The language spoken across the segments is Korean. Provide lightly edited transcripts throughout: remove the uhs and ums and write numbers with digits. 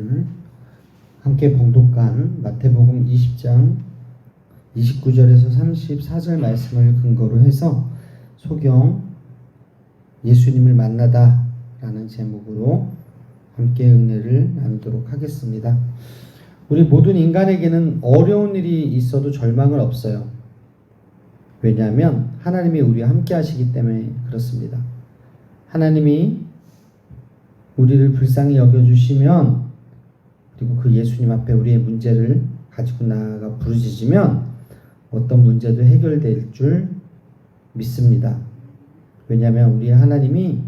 오늘 함께 봉독한 마태복음 20장 29절에서 34절 말씀을 근거로 해서 소경 예수님을 만나다 라는 제목으로 함께 은혜를 나누도록 하겠습니다. 우리 모든 인간에게는 어려운 일이 있어도 절망은 없어요. 왜냐하면 하나님이 우리와 함께 하시기 때문에 그렇습니다. 하나님이 우리를 불쌍히 여겨주시면, 그리고 그 예수님 앞에 우리의 문제를 가지고 나아가 부르짖으면 어떤 문제도 해결될 줄 믿습니다. 왜냐하면 우리 하나님이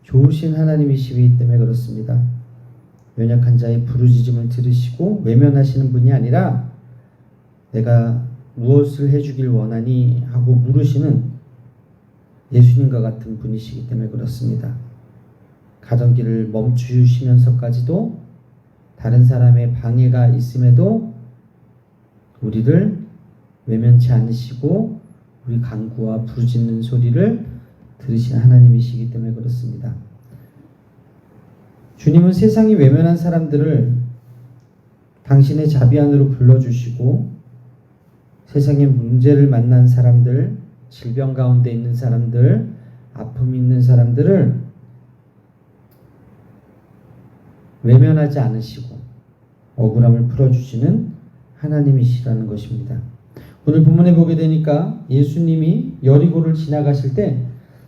좋으신 하나님이시기 때문에 그렇습니다. 연약한 자의 부르짖음을 들으시고 외면하시는 분이 아니라 내가 무엇을 해주길 원하니 하고 물으시는 예수님과 같은 분이시기 때문에 그렇습니다. 가던 길을 멈추시면서까지도 다른 사람의 방해가 있음에도 우리를 외면치 않으시고 우리 간구와 부르짖는 소리를 들으시는 하나님이시기 때문에 그렇습니다. 주님은 세상이 외면한 사람들을 당신의 자비 안으로 불러주시고 세상의 문제를 만난 사람들, 질병 가운데 있는 사람들, 아픔이 있는 사람들을 외면하지 않으시고 억울함을 풀어주시는 하나님이시라는 것입니다. 오늘 본문에 보게 되니까 예수님이 여리고를 지나가실 때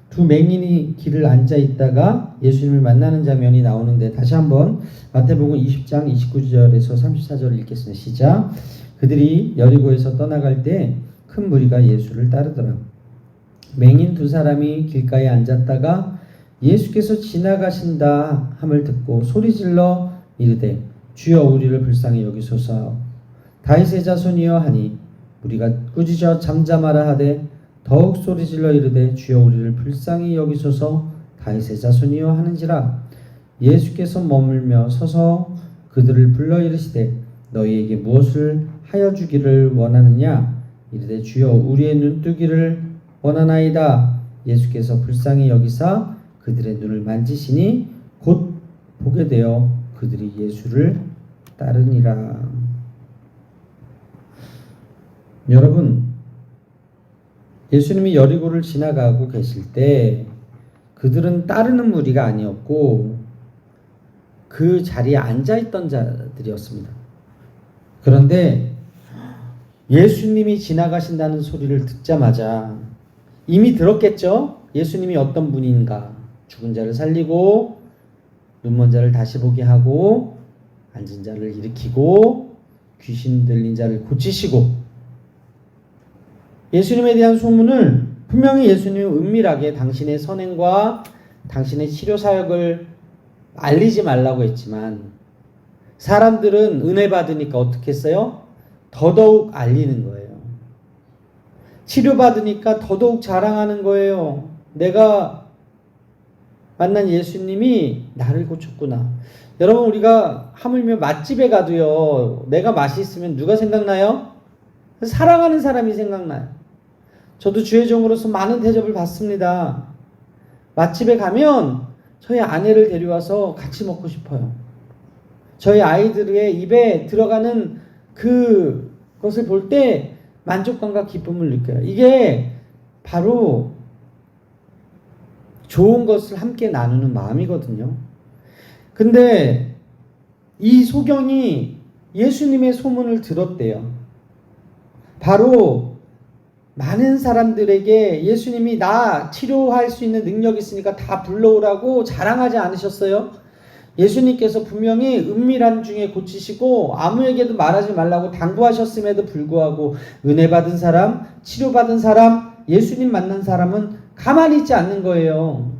두 맹인이 길을 앉아 있다가 예수님을 만나는 장면이 나오는데, 다시 한번 마태복음 20장 29절에서 34절을 읽겠습니다. 시작. 그들이 여리고에서 떠나갈 때 큰 무리가 예수를 따르더라. 맹인 두 사람이 길가에 앉았다가 예수께서 지나가신다 함을 듣고 소리질러 이르되 주여 우리를 불쌍히 여기소서. 다윗의 자손이여 하니 우리가 꾸짖어 잠잠하라 하되 더욱 소리질러 이르되 주여 우리를 불쌍히 여기소서. 다윗의 자손이여 하는지라. 예수께서 머물며 서서 그들을 불러 이르시되 너희에게 무엇을 하여 주기를 원하느냐. 이르되 주여 우리의 눈뜨기를 원하나이다. 예수께서 불쌍히 여기사 그들의 눈을 만지시니 곧 보게 되어 그들이 예수를 따르니라. 여러분, 예수님이 여리고를 지나가고 계실 때 그들은 따르는 무리가 아니었고 그 자리에 앉아있던 자들이었습니다. 그런데 예수님이 지나가신다는 소리를 듣자마자 이미 들었겠죠? 예수님이 어떤 분인가. 죽은 자를 살리고 눈먼 자를 다시 보게 하고 앉은 자를 일으키고 귀신 들린 자를 고치시고, 예수님에 대한 소문을 분명히 예수님은 은밀하게 당신의 선행과 당신의 치료 사역을 알리지 말라고 했지만 사람들은 은혜 받으니까 어떻게 했어요? 더더욱 알리는 거예요. 치료받으니까 더더욱 자랑하는 거예요. 내가 만난 예수님이 나를 고쳤구나. 여러분, 우리가 하물며 맛집에 가도요, 내가 맛있으면 누가 생각나요? 사랑하는 사람이 생각나요. 저도 주의 종으로서 많은 대접을 받습니다. 맛집에 가면 저희 아내를 데려와서 같이 먹고 싶어요. 저희 아이들의 입에 들어가는 그것을 볼 때 만족감과 기쁨을 느껴요. 이게 바로 좋은 것을 함께 나누는 마음이거든요. 근데 이 소경이 예수님의 소문을 들었대요. 바로 많은 사람들에게 예수님이 나 치료할 수 있는 능력이 있으니까 다 불러오라고 자랑하지 않으셨어요? 예수님께서 분명히 은밀한 중에 고치시고 아무에게도 말하지 말라고 당부하셨음에도 불구하고 은혜 받은 사람, 치료받은 사람, 예수님 만난 사람은 가만히 있지 않는 거예요.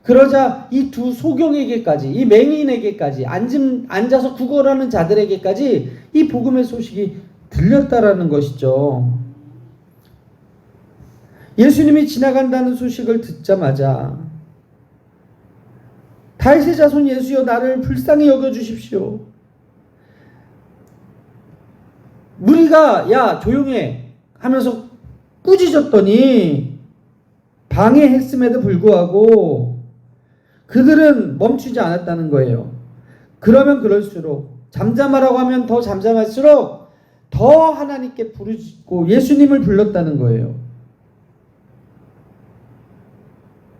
그러자 이 두 소경에게까지, 이 맹인에게까지, 앉아서 구걸하는 자들에게까지 이 복음의 소식이 들렸다라는 것이죠. 예수님이 지나간다는 소식을 듣자마자 다윗의 자손 예수여 나를 불쌍히 여겨주십시오. 무리가 야 조용해 하면서 꾸짖었더니 방해했음에도 불구하고 그들은 멈추지 않았다는 거예요. 그러면 그럴수록, 잠잠하라고 하면 더 잠잠할수록 더 하나님께 부르짖고 예수님을 불렀다는 거예요.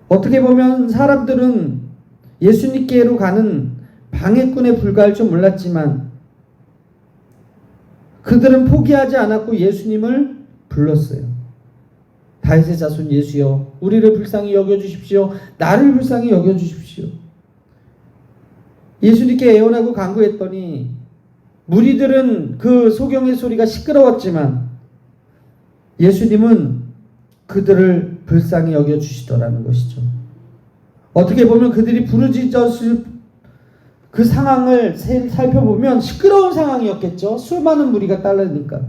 어떻게 보면 사람들은 예수님께로 가는 방해꾼에 불과할 줄 몰랐지만 그들은 포기하지 않았고 예수님을 불렀어요. 다윗의 자손 예수여, 우리를 불쌍히 여겨주십시오. 나를 불쌍히 여겨주십시오. 예수님께 애원하고 간구했더니 무리들은 그 소경의 소리가 시끄러웠지만 예수님은 그들을 불쌍히 여겨주시더라는 것이죠. 어떻게 보면 그들이 부르짖었을 그 상황을 살펴보면 시끄러운 상황이었겠죠. 수많은 무리가 따르니까.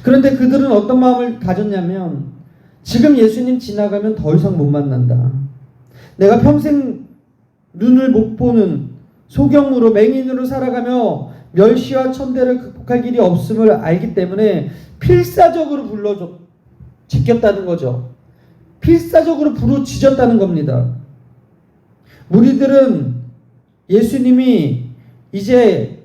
그런데 그들은 어떤 마음을 가졌냐면 지금 예수님 지나가면 더 이상 못 만난다. 내가 평생 눈을 못 보는 소경으로 맹인으로 살아가며 멸시와 천대를 극복할 길이 없음을 알기 때문에 필사적으로 제꼈다는 거죠. 필사적으로 부르짖었다는 겁니다. 무리들은 예수님이 이제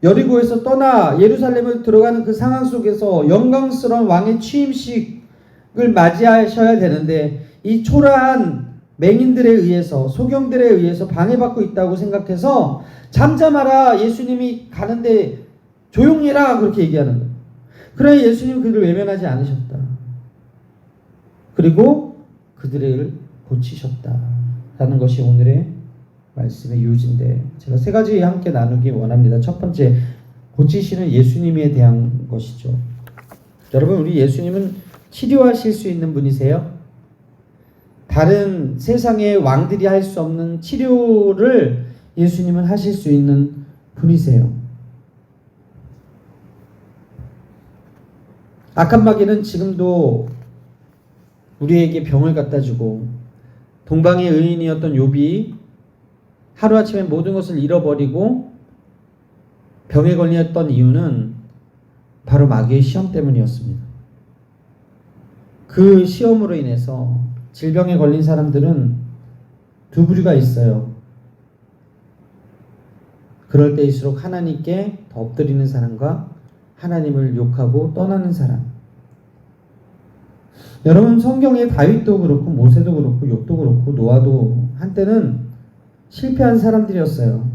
여리고에서 떠나 예루살렘을 들어가는 그 상황 속에서 영광스러운 왕의 취임식을 맞이하셔야 되는데 이 초라한 맹인들에 의해서, 소경들에 의해서 방해받고 있다고 생각해서 잠잠하라, 예수님이 가는데 조용히 해라, 그렇게 얘기하는 거예요. 그러나 예수님은 그들을 외면하지 않으셨다. 그리고 그들을 고치셨다라는 것이 오늘의 말씀의 요지인데, 제가 세 가지 함께 나누기 원합니다. 첫 번째, 고치시는 예수님에 대한 것이죠. 여러분, 우리 예수님은 치료하실 수 있는 분이세요. 다른 세상의 왕들이 할 수 없는 치료를 예수님은 하실 수 있는 분이세요. 악한 마귀는 지금도 우리에게 병을 갖다 주고, 동방의 의인이었던 욥이 하루아침에 모든 것을 잃어버리고 병에 걸렸던 이유는 바로 마귀의 시험 때문이었습니다. 그 시험으로 인해서 질병에 걸린 사람들은 두 부류가 있어요. 그럴 때일수록 하나님께 더 엎드리는 사람과 하나님을 욕하고 떠나는 사람. 여러분, 성경에 다윗도 그렇고 모세도 그렇고 욥도 그렇고 노아도 한때는 실패한 사람들이었어요.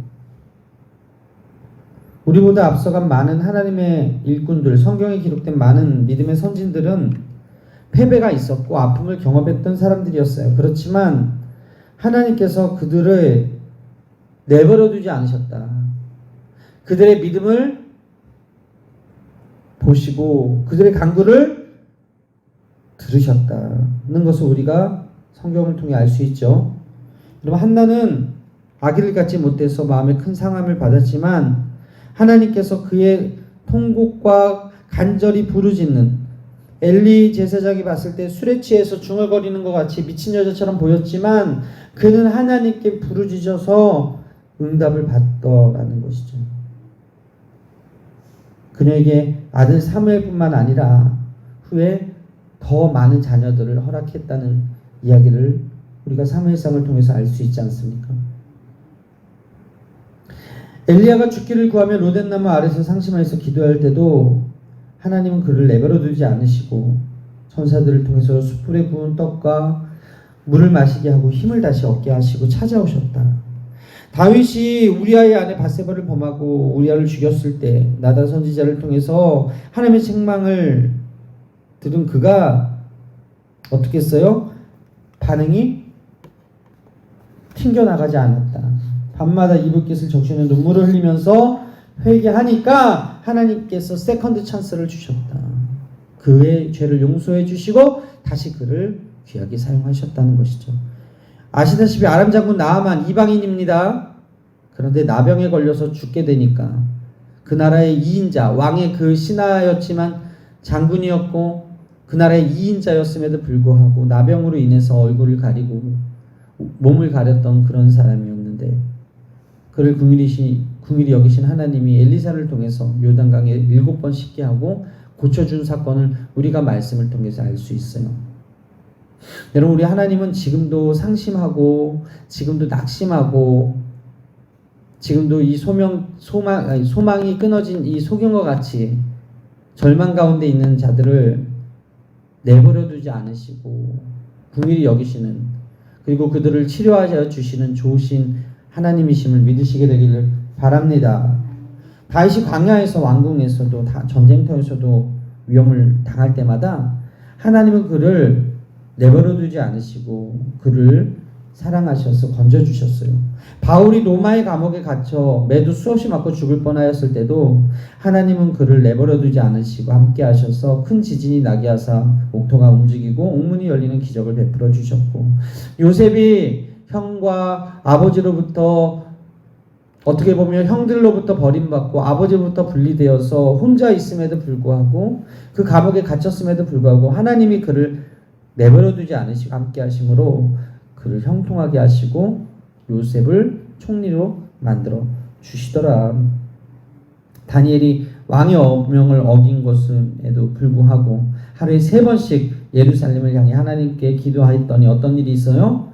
우리보다 앞서간 많은 하나님의 일꾼들, 성경에 기록된 많은 믿음의 선진들은 패배가 있었고 아픔을 경험했던 사람들이었어요. 그렇지만 하나님께서 그들을 내버려 두지 않으셨다. 그들의 믿음을 보시고 그들의 간구를 들으셨다는 것을 우리가 성경을 통해 알 수 있죠. 여러분, 한나는 아기를 갖지 못해서 마음에 큰 상함을 받았지만 하나님께서 그의 통곡과 간절히 부르짖는, 엘리 제사장이 봤을 때 술에 취해서 중얼거리는 것 같이 미친 여자처럼 보였지만 그는 하나님께 부르짖어서 응답을 받더라는 것이죠. 그녀에게 아들 사무엘뿐만 아니라 후에 더 많은 자녀들을 허락했다는 이야기를 우리가 사무엘상을 통해서 알 수 있지 않습니까? 엘리야가 죽기를 구하며 로댓나무 아래서 상심하여서 기도할 때도 하나님은 그를 내버려 두지 않으시고 천사들을 통해서 숯불에 구운 떡과 물을 마시게 하고 힘을 다시 얻게 하시고 찾아오셨다. 다윗이 우리아의 아내 바세바를 범하고 우리아를 죽였을 때 나단 선지자를 통해서 하나님의 책망을 들은 그가 어떻게 했어요? 반응이 튕겨나가지 않았다. 밤마다 이불깃을 적시는 눈물을 흘리면서 회개하니까 하나님께서 세컨드 찬스를 주셨다. 그의 죄를 용서해 주시고 다시 그를 귀하게 사용하셨다는 것이죠. 아시다시피 아람 장군 나아만 이방인입니다. 그런데 나병에 걸려서 죽게 되니까 그 나라의 2인자, 왕의 그 신하였지만 장군이었고 그 나라의 2인자였음에도 불구하고 나병으로 인해서 얼굴을 가리고 몸을 가렸던 그런 사람이었는데 그를 긍휼히 여기신 하나님이 엘리사를 통해서 요단강에 7번 씻게 하고 고쳐준 사건을 우리가 말씀을 통해서 알 수 있어요. 여러분, 우리 하나님은 지금도 상심하고 지금도 낙심하고 지금도 이 소망이 끊어진 이 소경과 같이 절망 가운데 있는 자들을 내버려 두지 않으시고 긍휼히 여기시는, 그리고 그들을 치료하여 주시는 좋으신 하나님이심을 믿으시게 되기를 바랍니다. 다윗이 광야에서 왕궁에서도 전쟁터에서도 위험을 당할 때마다 하나님은 그를 내버려 두지 않으시고 그를 사랑하셔서 건져주셨어요. 바울이 로마의 감옥에 갇혀 매도 수없이 맞고 죽을 뻔하였을 때도 하나님은 그를 내버려 두지 않으시고 함께 하셔서 큰 지진이 나게 하사 옥토가 움직이고 옥문이 열리는 기적을 베풀어 주셨고, 요셉이 형과 아버지로부터, 어떻게 보면 형들로부터 버림받고 아버지로부터 분리되어서 혼자 있음에도 불구하고 그 감옥에 갇혔음에도 불구하고 하나님이 그를 내버려 두지 않으시고 함께 하심으로 그를 형통하게 하시고 요셉을 총리로 만들어 주시더라. 다니엘이 왕의 어명을 어긴 것임에도 불구하고 하루에 3번씩 예루살렘을 향해 하나님께 기도하였더니 어떤 일이 있어요?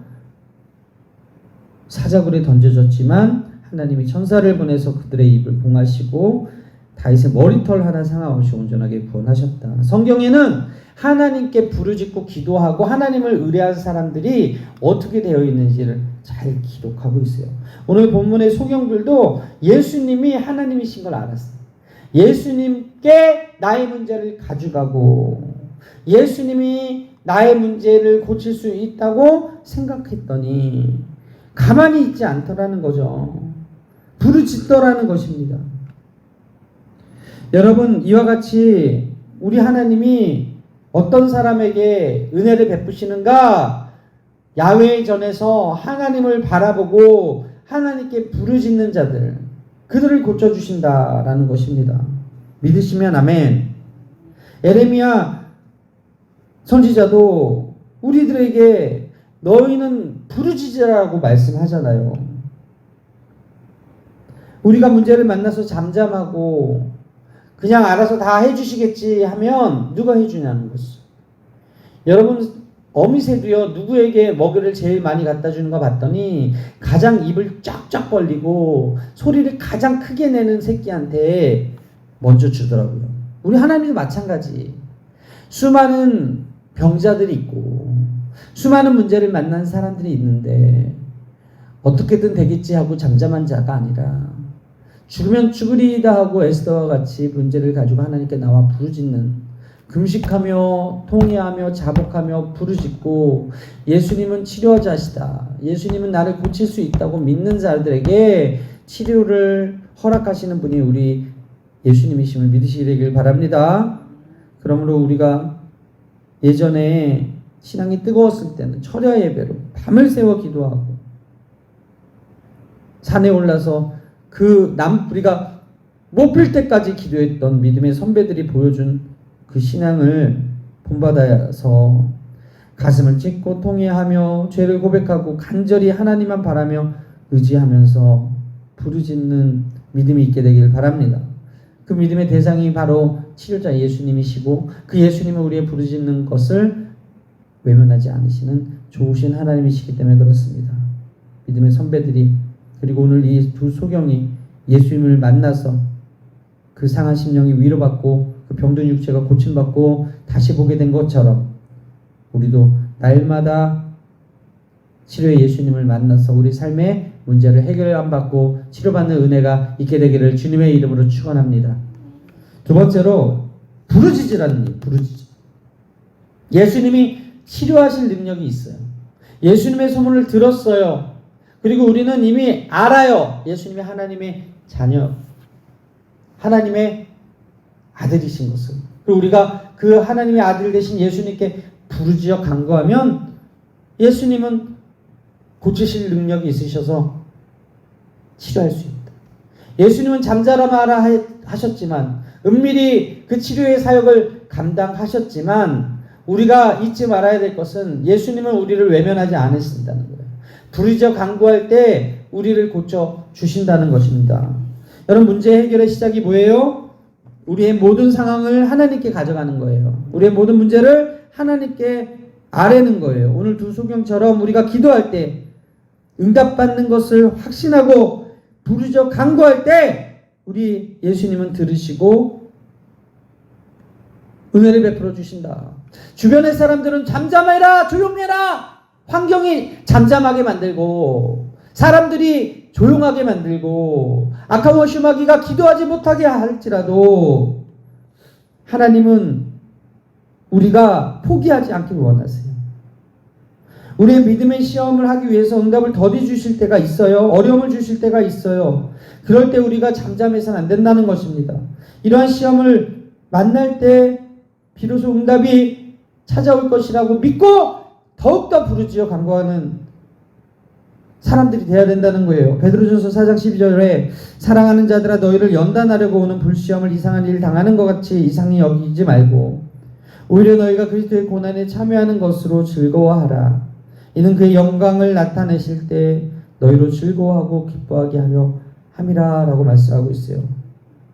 사자굴에 던져졌지만 하나님이 천사를 보내서 그들의 입을 봉하시고 다윗의 머리털 하나 상관없이 온전하게 구원하셨다. 성경에는 하나님께 부르짖고 기도하고 하나님을 의뢰한 사람들이 어떻게 되어 있는지를 잘 기록하고 있어요. 오늘 본문의 소경들도 예수님이 하나님이신 걸 알았어요. 예수님께 나의 문제를 가져가고 예수님이 나의 문제를 고칠 수 있다고 생각했더니 가만히 있지 않더라는 거죠. 부르짖더라는 것입니다. 여러분, 이와 같이 우리 하나님이 어떤 사람에게 은혜를 베푸시는가? 야훼의 전에서 하나님을 바라보고 하나님께 부르짖는 자들, 그들을 고쳐주신다라는 것입니다. 믿으시면 아멘. 에레미야 선지자도 우리들에게 너희는 부르짖으라고 말씀하잖아요. 우리가 문제를 만나서 잠잠하고 그냥 알아서 다 해주시겠지 하면 누가 해주냐는 것이죠. 여러분, 어미새도요, 누구에게 먹이를 제일 많이 갖다 주는 거 봤더니 가장 입을 쫙쫙 벌리고 소리를 가장 크게 내는 새끼한테 먼저 주더라고요. 우리 하나님도 마찬가지. 수많은 병자들이 있고 수많은 문제를 만난 사람들이 있는데 어떻게든 되겠지 하고 잠잠한 자가 아니라 죽으면 죽으리이다 하고 에스더와 같이 문제를 가지고 하나님께 나와 부르짖는, 금식하며 통회하며 자복하며 부르짖고 예수님은 치료자시다, 예수님은 나를 고칠 수 있다고 믿는 자들에게 치료를 허락하시는 분이 우리 예수님이심을 믿으시길 바랍니다. 그러므로 우리가 예전에 신앙이 뜨거웠을 때는 철야 예배로 밤을 새워 기도하고 산에 올라서 우리가 못 필 때까지 기도했던 믿음의 선배들이 보여준 그 신앙을 본받아서 가슴을 찢고 통회하며 죄를 고백하고 간절히 하나님만 바라며 의지하면서 부르짖는 믿음이 있게 되길 바랍니다. 그 믿음의 대상이 바로 치료자 예수님이시고 그 예수님은 우리의 부르짖는 것을 외면하지 않으시는 좋으신 하나님이시기 때문에 그렇습니다. 믿음의 선배들이, 그리고 오늘 이 두 소경이 예수님을 만나서 그 상한 심령이 위로받고 그 병든 육체가 고침받고 다시 보게 된 것처럼 우리도 날마다 치료의 예수님을 만나서 우리 삶의 문제를 해결받고 치료받는 은혜가 있게 되기를 주님의 이름으로 축원합니다. 두 번째로 부르짖으라는 일, 부르짖어. 예수님이 치료하실 능력이 있어요. 예수님의 소문을 들었어요. 그리고 우리는 이미 알아요. 예수님이 하나님의 자녀, 하나님의 아들이신 것을. 그리고 우리가 그 하나님의 아들 되신 예수님께 부르짖어 간구하면 예수님은 고치실 능력이 있으셔서 치료할 수 있다. 예수님은 잠자라 마라 하셨지만, 은밀히 그 치료의 사역을 감당하셨지만, 우리가 잊지 말아야 될 것은 예수님은 우리를 외면하지 않으신다는 거예요. 부르짖어 간구할 때 우리를 고쳐 주신다는 것입니다. 여러분, 문제 해결의 시작이 뭐예요? 우리의 모든 상황을 하나님께 가져가는 거예요. 우리의 모든 문제를 하나님께 아뢰는 거예요. 오늘 두 소경처럼 우리가 기도할 때 응답받는 것을 확신하고 부르짖어 간구할 때 우리 예수님은 들으시고 은혜를 베풀어 주신다. 주변의 사람들은 잠잠해라, 조용해라, 환경이 잠잠하게 만들고 사람들이 조용하게 만들고 악한 심하기가 기도하지 못하게 할지라도 하나님은 우리가 포기하지 않기를 원하세요. 우리의 믿음의 시험을 하기 위해서 응답을 더디 주실 때가 있어요. 어려움을 주실 때가 있어요. 그럴 때 우리가 잠잠해서는 안 된다는 것입니다. 이러한 시험을 만날 때 비로소 응답이 찾아올 것이라고 믿고 더욱더 부르짖어 간구하는 사람들이 되어야 된다는 거예요. 베드로전서 4장 12절에 사랑하는 자들아 너희를 연단하려고 오는 불시험을 이상한 일 당하는 것 같이 이상히 여기지 말고 오히려 너희가 그리스도의 고난에 참여하는 것으로 즐거워하라. 이는 그의 영광을 나타내실 때 너희로 즐거워하고 기뻐하게 하려 함이라 라고 말씀하고 있어요.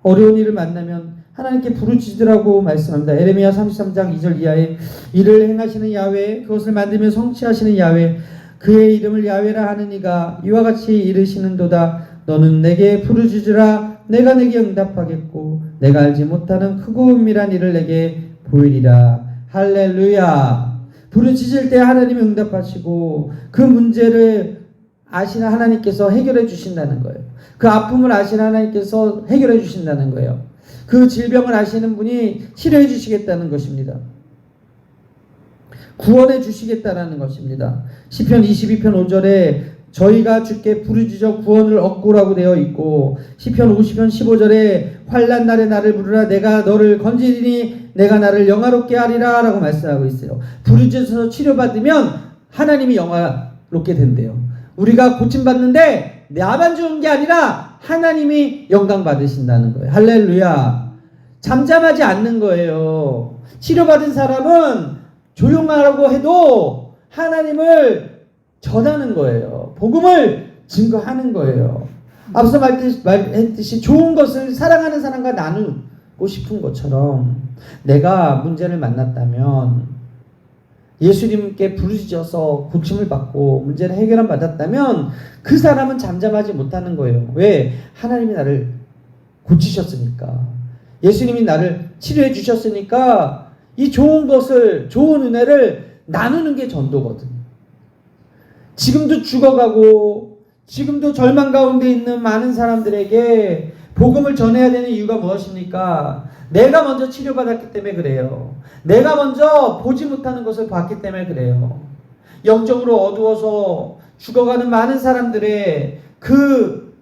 어려운 일을 만나면 하나님께 부르짖으라고 말씀합니다. 에레미야 33장 2절 이하에 이를 행하시는 야훼 그것을 만들며 성취하시는 야훼 그의 이름을 야훼라 하는 이가 이와 같이 이르시는도다. 너는 내게 부르짖으라. 내가 내게 응답하겠고 내가 알지 못하는 크고 은밀한 일을 내게 보이리라. 할렐루야. 부르짖을 때 하나님이 응답하시고 그 문제를 아시는 하나님께서 해결해 주신다는 거예요. 그 아픔을 아시는 하나님께서 해결해 주신다는 거예요. 그 질병을 아시는 분이 치료해 주시겠다는 것입니다. 구원해 주시겠다는 것입니다. 시편 22편 5절에 저희가 주께 부르짖어 구원을 얻고라고 되어 있고 시편 50편 15절에 환난 날에 나를 부르라 내가 너를 건지리니 내가 나를 영화롭게 하리라 라고 말씀하고 있어요. 부르짖어서 치료받으면 하나님이 영화롭게 된대요. 우리가 고침받는데 나만 좋은 게 아니라 하나님이 영광 받으신다는 거예요. 할렐루야. 잠잠하지 않는 거예요. 치료받은 사람은 조용하라고 해도 하나님을 전하는 거예요. 복음을 증거하는 거예요. 앞서 말했듯이 좋은 것을 사랑하는 사람과 나누고 싶은 것처럼 내가 문제를 만났다면 예수님께 부르짖어서 고침을 받고 문제를 해결을 받았다면 그 사람은 잠잠하지 못하는 거예요. 왜? 하나님이 나를 고치셨으니까. 예수님이 나를 치료해 주셨으니까 이 좋은 것을, 좋은 은혜를 나누는 게 전도거든. 지금도 죽어가고 지금도 절망 가운데 있는 많은 사람들에게 복음을 전해야 되는 이유가 무엇입니까? 내가 먼저 치료받았기 때문에 그래요. 내가 먼저 보지 못하는 것을 봤기 때문에 그래요. 영적으로 어두워서 죽어가는 많은 사람들의 그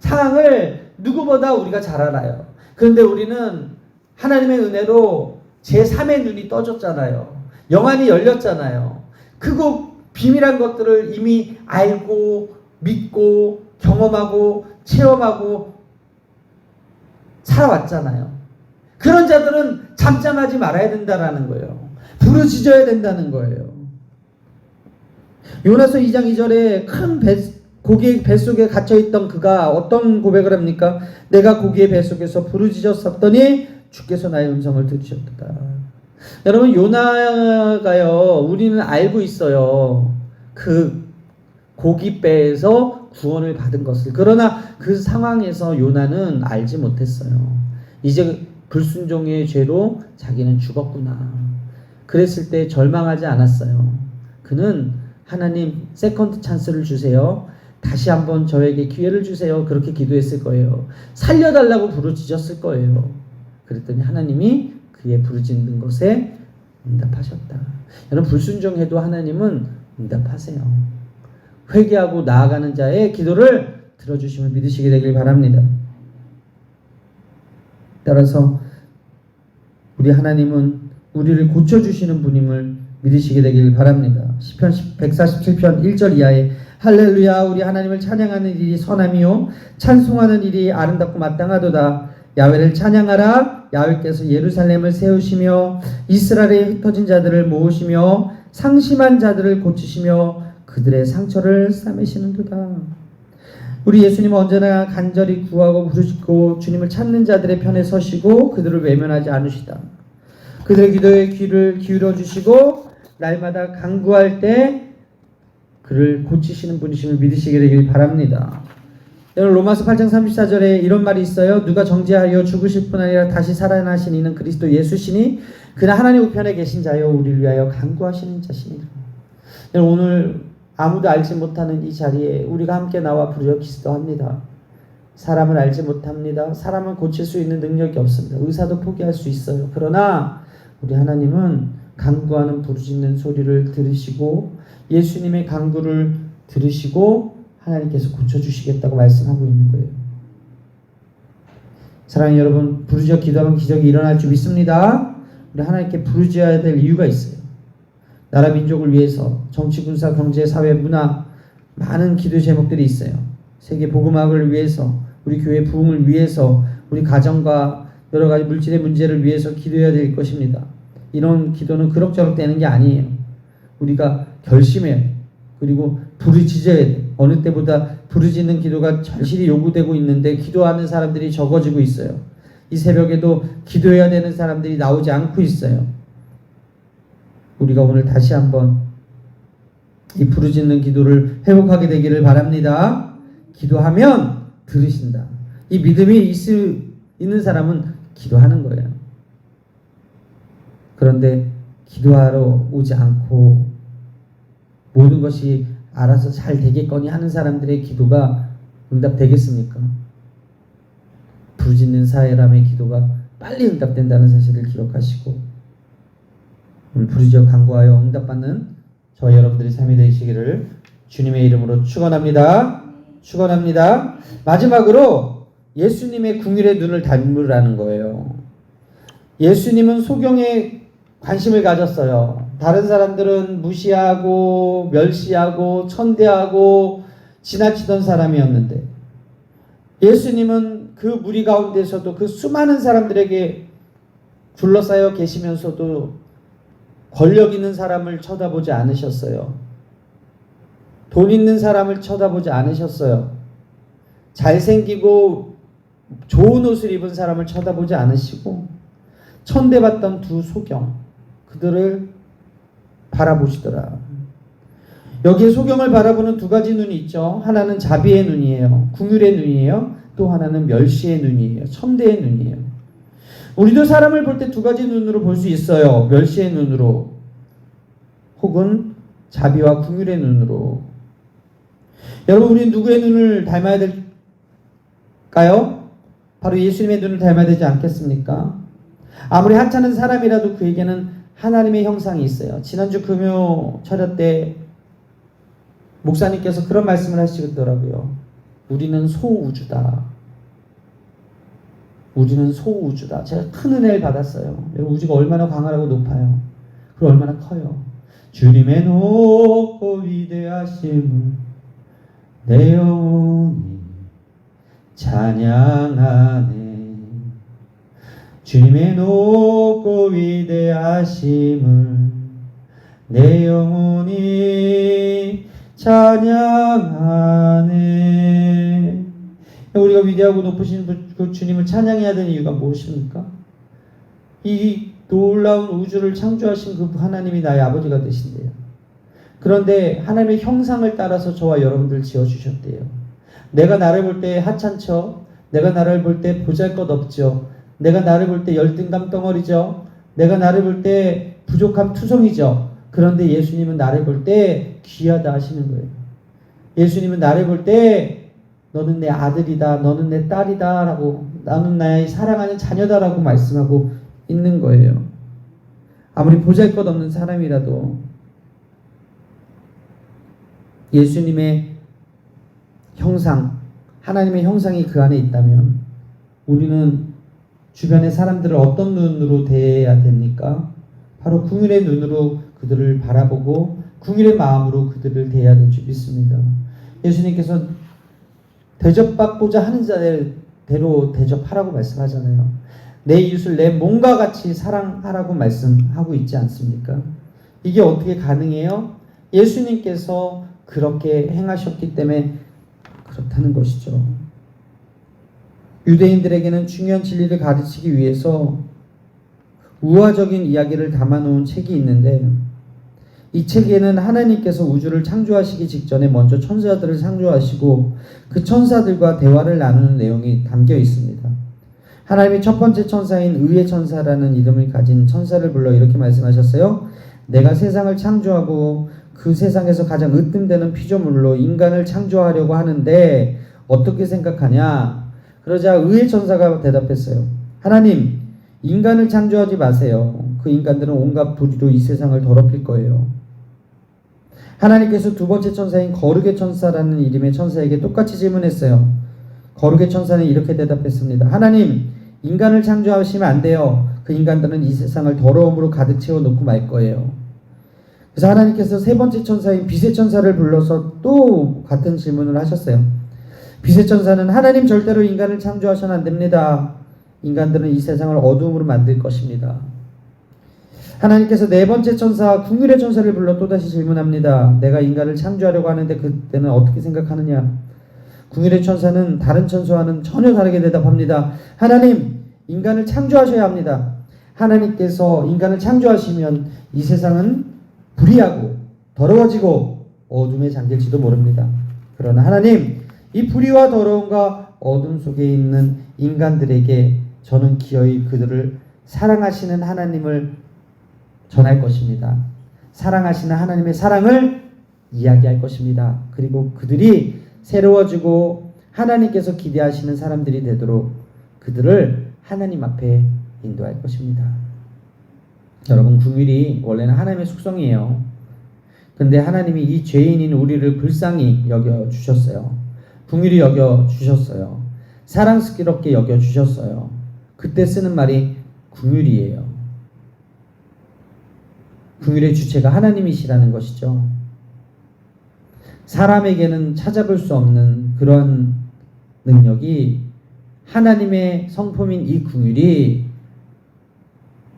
상황을 누구보다 우리가 잘 알아요. 그런데 우리는 하나님의 은혜로 제3의 눈이 떠졌잖아요. 영안이 열렸잖아요. 그거 비밀한 것들을 이미 알고 믿고 경험하고 체험하고 살아왔잖아요. 그런 자들은 잠잠하지 말아야 된다는 거예요. 부르짖어야 된다는 거예요. 요나서 2장 2절에 큰 고기의 뱃속에 갇혀있던 그가 어떤 고백을 합니까? 내가 고기의 뱃속에서 부르짖었었더니 주께서 나의 음성을 들으셨다. 여러분 요나가요 우리는 알고 있어요. 그 고기배에서 구원을 받은 것을. 그러나 그 상황에서 요나는 알지 못했어요. 이제 불순종의 죄로 자기는 죽었구나. 그랬을 때 절망하지 않았어요. 그는 하나님 세컨드 찬스를 주세요. 다시 한번 저에게 기회를 주세요. 그렇게 기도했을 거예요. 살려달라고 부르짖었을 거예요. 그랬더니 하나님이 그의 부르짖는 것에 응답하셨다. 여러분 불순종해도 하나님은 응답하세요. 회개하고 나아가는 자의 기도를 들어주심을 믿으시게 되길 바랍니다. 따라서 우리 하나님은 우리를 고쳐주시는 분임을 믿으시게 되길 바랍니다. 시편 147편 1절 이하에 할렐루야 우리 하나님을 찬양하는 일이 선함이요 찬송하는 일이 아름답고 마땅하도다. 야훼를 찬양하라. 야훼께서 예루살렘을 세우시며 이스라엘에 흩어진 자들을 모으시며 상심한 자들을 고치시며 그들의 상처를 싸매시는도다. 우리 예수님은 언제나 간절히 구하고 부르짖고 주님을 찾는 자들의 편에 서시고 그들을 외면하지 않으시다. 그들의 기도에 귀를 기울여 주시고 날마다 간구할 때 그를 고치시는 분이심을 믿으시게 되길 바랍니다. 여러분 로마서 8장 34절에 이런 말이 있어요. 누가 정죄하여 죽으실 뿐 아니라 다시 살아나신 이는 그리스도 예수시니 그는 하나님 우편에 계신 자여 우리를 위하여 간구하시는 자시니라. 여러분 오늘 아무도 알지 못하는 이 자리에 우리가 함께 나와 부르짖어 기도합니다. 사람을 알지 못합니다. 사람은 고칠 수 있는 능력이 없습니다. 의사도 포기할 수 있어요. 그러나 우리 하나님은 간구하는 부르짖는 소리를 들으시고 예수님의 간구를 들으시고 하나님께서 고쳐주시겠다고 말씀하고 있는 거예요. 사랑하는 여러분, 부르짖어 기도하면 기적이 일어날 줄 믿습니다. 우리 하나님께 부르짖어야 될 이유가 있어요. 나라 민족을 위해서 정치, 군사, 경제, 사회, 문화 많은 기도 제목들이 있어요. 세계 복음학을 위해서, 우리 교회 부흥을 위해서, 우리 가정과 여러 가지 물질의 문제를 위해서 기도해야 될 것입니다. 이런 기도는 그럭저럭 되는 게 아니에요. 우리가 결심해야 돼요. 그리고 부르짖어야 돼요. 어느 때보다 부르짖는 기도가 절실히 요구되고 있는데 기도하는 사람들이 적어지고 있어요. 이 새벽에도 기도해야 되는 사람들이 나오지 않고 있어요. 우리가 오늘 다시 한번 이 부르짖는 기도를 회복하게 되기를 바랍니다. 기도하면 들으신다. 이 믿음이 있는 사람은 기도하는 거예요. 그런데 기도하러 오지 않고 모든 것이 알아서 잘 되겠거니 하는 사람들의 기도가 응답되겠습니까? 부르짖는 사람의 기도가 빨리 응답된다는 사실을 기억하시고 오늘 부르짖어 간구하여 응답받는 저와 여러분들의 삶이 되시기를 주님의 이름으로 축원합니다. 축원합니다. 마지막으로 예수님의 궁율의 눈을 닮으라는 거예요. 예수님은 소경에 관심을 가졌어요. 다른 사람들은 무시하고 멸시하고 천대하고 지나치던 사람이었는데 예수님은 그 무리 가운데서도 그 수많은 사람들에게 둘러싸여 계시면서도 권력 있는 사람을 쳐다보지 않으셨어요. 돈 있는 사람을 쳐다보지 않으셨어요. 잘생기고 좋은 옷을 입은 사람을 쳐다보지 않으시고 천대받던 두 소경 그들을 바라보시더라. 여기에 소경을 바라보는 두 가지 눈이 있죠. 하나는 자비의 눈이에요. 궁율의 눈이에요. 또 하나는 멸시의 눈이에요. 천대의 눈이에요. 우리도 사람을 볼 때 두 가지 눈으로 볼 수 있어요. 멸시의 눈으로 혹은 자비와 궁율의 눈으로. 여러분 우리는 누구의 눈을 닮아야 될까요? 바로 예수님의 눈을 닮아야 되지 않겠습니까? 아무리 하찮은 사람이라도 그에게는 하나님의 형상이 있어요. 지난주 금요 철야 때 목사님께서 그런 말씀을 하시더라고요. 우리는 소우주다. 우리는 소우주다. 제가 큰 은혜를 받았어요. 우주가 얼마나 광활하고 높아요. 그리고 얼마나 커요. 주님의 높고 위대하심을 내 영혼이 찬양하네. 주님의 높고 위대하심을 내 영혼이 찬양하네. 우리가 위대하고 높으신 그 주님을 찬양해야 되는 이유가 무엇입니까? 이 놀라운 우주를 창조하신 그 하나님이 나의 아버지가 되신대요. 그런데 하나님의 형상을 따라서 저와 여러분들 지어주셨대요. 내가 나를 볼 때 하찮죠. 내가 나를 볼 때 보잘것없죠. 내가 나를 볼 때 열등감 덩어리죠. 내가 나를 볼 때 부족함 투성이죠. 그런데 예수님은 나를 볼 때 귀하다 하시는 거예요. 예수님은 나를 볼 때 너는 내 아들이다, 너는 내 딸이다 라고, 나는 나의 사랑하는 자녀다라고 말씀하고 있는 거예요. 아무리 보잘것없는 사람이라도 예수님의 형상, 하나님의 형상이 그 안에 있다면 우리는 주변의 사람들을 어떤 눈으로 대해야 됩니까? 바로 궁율의 눈으로 그들을 바라보고 궁율의 마음으로 그들을 대해야 될 줄 믿습니다. 예수님께서 대접받고자 하는 자대로 대접하라고 말씀하잖아요. 내 이웃을 내 몸과 같이 사랑하라고 말씀하고 있지 않습니까? 이게 어떻게 가능해요? 예수님께서 그렇게 행하셨기 때문에 그렇다는 것이죠. 유대인들에게는 중요한 진리를 가르치기 위해서 우화적인 이야기를 담아놓은 책이 있는데 이 책에는 하나님께서 우주를 창조하시기 직전에 먼저 천사들을 창조하시고 그 천사들과 대화를 나누는 내용이 담겨 있습니다. 하나님이 첫 번째 천사인 의의 천사라는 이름을 가진 천사를 불러 이렇게 말씀하셨어요. 내가 세상을 창조하고 그 세상에서 가장 으뜸되는 피조물로 인간을 창조하려고 하는데 어떻게 생각하냐? 그러자 의의 천사가 대답했어요. 하나님, 인간을 창조하지 마세요. 그 인간들은 온갖 불의로 이 세상을 더럽힐 거예요. 하나님께서 두 번째 천사인 거룩의 천사라는 이름의 천사에게 똑같이 질문했어요. 거룩의 천사는 이렇게 대답했습니다. 하나님, 인간을 창조하시면 안 돼요. 그 인간들은 이 세상을 더러움으로 가득 채워놓고 말 거예요. 그래서 하나님께서 세 번째 천사인 빛의 천사를 불러서 또 같은 질문을 하셨어요. 빛의 천사는 하나님 절대로 인간을 창조하셔는 안 됩니다. 인간들은 이 세상을 어둠으로 만들 것입니다. 하나님께서 네 번째 천사 궁율의 천사를 불러 또다시 질문합니다. 내가 인간을 창조하려고 하는데 그때는 어떻게 생각하느냐? 궁율의 천사는 다른 천사와는 전혀 다르게 대답합니다. 하나님, 인간을 창조하셔야 합니다. 하나님께서 인간을 창조하시면 이 세상은 불의하고 더러워지고 어둠에 잠길지도 모릅니다. 그러나 하나님, 이 불의와 더러움과 어둠 속에 있는 인간들에게 저는 기어이 그들을 사랑하시는 하나님을 전할 것입니다. 사랑하시는 하나님의 사랑을 이야기할 것입니다. 그리고 그들이 새로워지고 하나님께서 기대하시는 사람들이 되도록 그들을 하나님 앞에 인도할 것입니다. 여러분, 궁율이 원래는 하나님의 속성이에요. 근데 하나님이 이 죄인인 우리를 불쌍히 여겨주셨어요. 궁율이 여겨주셨어요. 사랑스럽게 여겨주셨어요. 그때 쓰는 말이 궁율이에요. 궁율의 주체가 하나님이시라는 것이죠. 사람에게는 찾아볼 수 없는 그런 능력이 하나님의 성품인 이 궁율이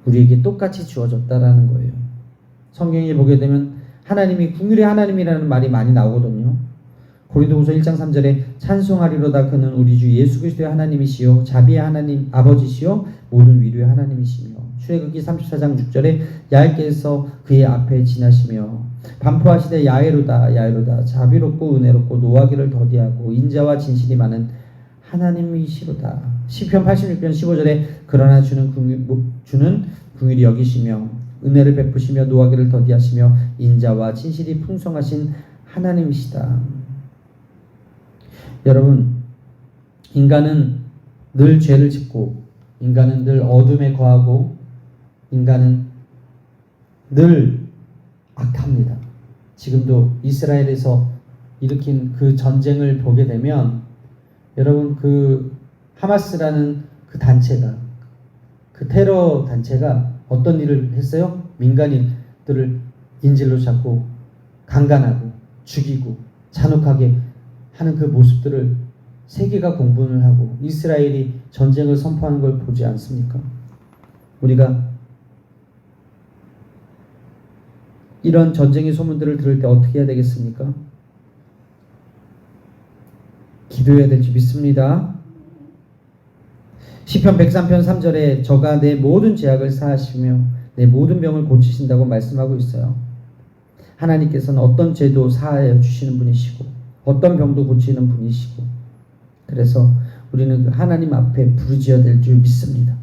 우리에게 똑같이 주어졌다라는 거예요. 성경에 보게 되면 하나님이 궁율의 하나님이라는 말이 많이 나오거든요. 고린도후서 1장 3절에 찬송하리로다 그는 우리 주 예수 그리스도의 하나님이시요 자비의 하나님 아버지시요 모든 위로의 하나님이시며 출애굽기 34장 6절에 야훼께서 그의 앞에 지나시며 반포하시되 야훼로다 야훼로다 자비롭고 은혜롭고 노하기를 더디하고 인자와 진실이 많은 하나님이시로다. 시편 86편 15절에 그러나 주는 궁율이 여기시며 은혜를 베푸시며 노하기를 더디하시며 인자와 진실이 풍성하신 하나님이시다. 여러분, 인간은 늘 죄를 짓고 인간은 늘 어둠에 거하고 인간은 늘 악합니다. 지금도 이스라엘에서 일으킨 그 전쟁을 보게 되면 여러분, 그 하마스라는 그 단체가, 그 테러 단체가 어떤 일을 했어요? 민간인들을 인질로 잡고 강간하고 죽이고 잔혹하게 하는 그 모습들을 세계가 공분을 하고 이스라엘이 전쟁을 선포하는 걸 보지 않습니까? 우리가 이런 전쟁의 소문들을 들을 때 어떻게 해야 되겠습니까? 기도해야 될지 믿습니다. 시편 103편 3절에 저가 내 모든 죄악을 사하시며 내 모든 병을 고치신다고 말씀하고 있어요. 하나님께서는 어떤 죄도 사하여 주시는 분이시고 어떤 병도 고치는 분이시고 그래서 우리는 그 하나님 앞에 부르짖어야 될 줄 믿습니다.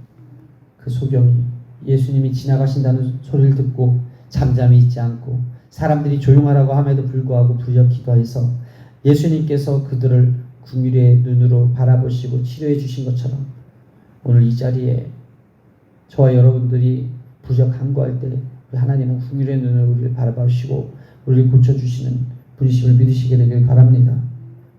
그 소경이 예수님이 지나가신다는 소리를 듣고 잠잠히 있지 않고 사람들이 조용하라고 함에도 불구하고 부여 기도해서 예수님께서 그들을 궁율의 눈으로 바라보시고 치료해 주신 것처럼 오늘 이 자리에 저와 여러분들이 부여 간구할 때 하나님은 궁율의 눈으로 우리를 바라보시고 우리를 고쳐주시는 분이심을 믿으시게 되길 바랍니다.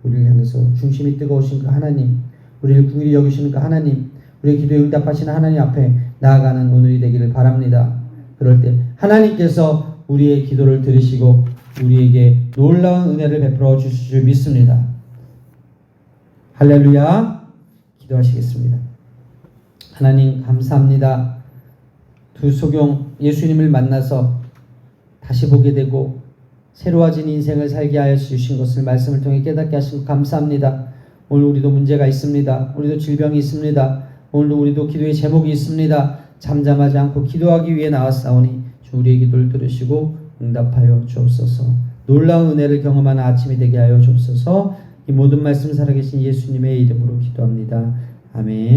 우리를 향해서 중심이 뜨거우신 그 하나님, 우리를 궁율히 여기시는 그 하나님, 우리의 기도에 응답하시는 하나님 앞에 나아가는 오늘이 되기를 바랍니다. 그럴 때 하나님께서 우리의 기도를 들으시고 우리에게 놀라운 은혜를 베풀어 주실 줄 믿습니다. 할렐루야. 기도하시겠습니다. 하나님 감사합니다. 두 소경 예수님을 만나서 다시 보게 되고 새로워진 인생을 살게 하여 주신 것을 말씀을 통해 깨닫게 하시고 감사합니다. 오늘 우리도 문제가 있습니다. 우리도 질병이 있습니다. 오늘도 우리도 기도의 제목이 있습니다. 잠잠하지 않고 기도하기 위해 나왔사오니 주 우리의 기도를 들으시고 응답하여 주옵소서. 놀라운 은혜를 경험하는 아침이 되게 하여 주옵소서. 이 모든 말씀 살아계신 예수님의 이름으로 기도합니다. 아멘.